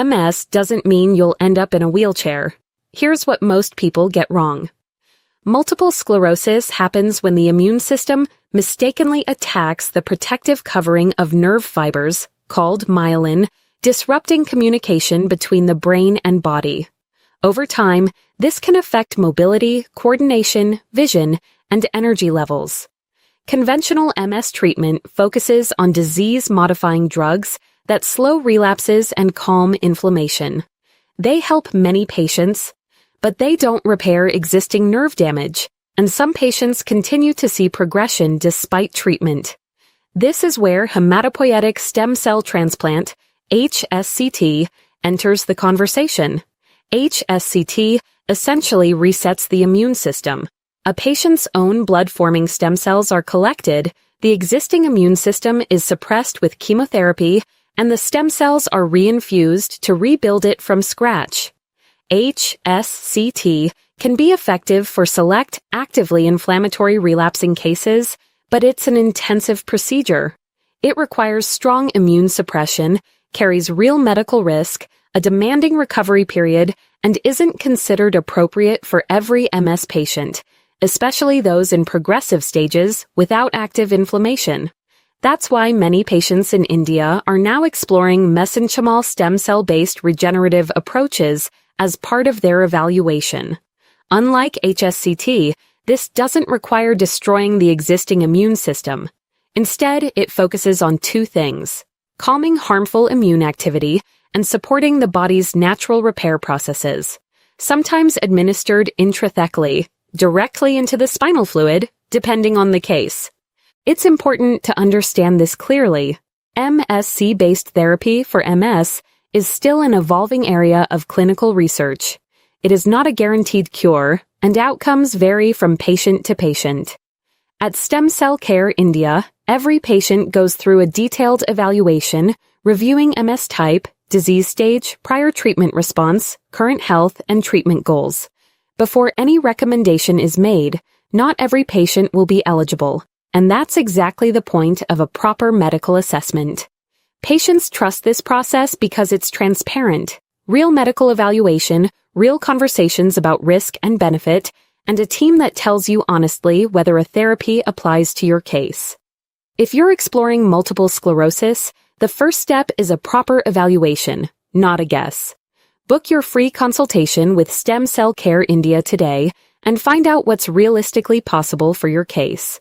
MS doesn't mean you'll end up in a wheelchair. Here's what most people get wrong. Multiple sclerosis happens when the immune system mistakenly attacks the protective covering of nerve fibers, called myelin, disrupting communication between the brain and body. Over time, this can affect mobility, coordination, vision, and energy levels. Conventional MS treatment focuses on disease-modifying drugs that slow relapses and calm inflammation. They help many patients, but they don't repair existing nerve damage, and some patients continue to see progression despite treatment. This is where Hematopoietic Stem Cell Transplant, HSCT, enters the conversation. HSCT essentially resets the immune system. A patient's own blood-forming stem cells are collected, the existing immune system is suppressed with chemotherapy, and the stem cells are reinfused to rebuild it from scratch. HSCT can be effective for select actively inflammatory relapsing cases, but it's an intensive procedure. It requires strong immune suppression, carries real medical risk, a demanding recovery period, and isn't considered appropriate for every MS patient, especially those in progressive stages without active inflammation. That's why many patients in India are now exploring mesenchymal stem cell-based regenerative approaches as part of their evaluation. Unlike HSCT, this doesn't require destroying the existing immune system. Instead, it focuses on two things: calming harmful immune activity and supporting the body's natural repair processes, sometimes administered intrathecally, directly into the spinal fluid, depending on the case. It's important to understand this clearly. MSC-based therapy for MS is still an evolving area of clinical research. It is not a guaranteed cure, and outcomes vary from patient to patient. At Stem Cell Care India, every patient goes through a detailed evaluation, reviewing MS type, disease stage, prior treatment response, current health, and treatment goals. Before any recommendation is made, not every patient will be eligible, and that's exactly the point of a proper medical assessment. Patients trust this process because it's transparent, real medical evaluation, real conversations about risk and benefit, and a team that tells you honestly whether a therapy applies to your case. If you're exploring multiple sclerosis, the first step is a proper evaluation, not a guess. Book your free consultation with Stem Cell Care India today and find out what's realistically possible for your case.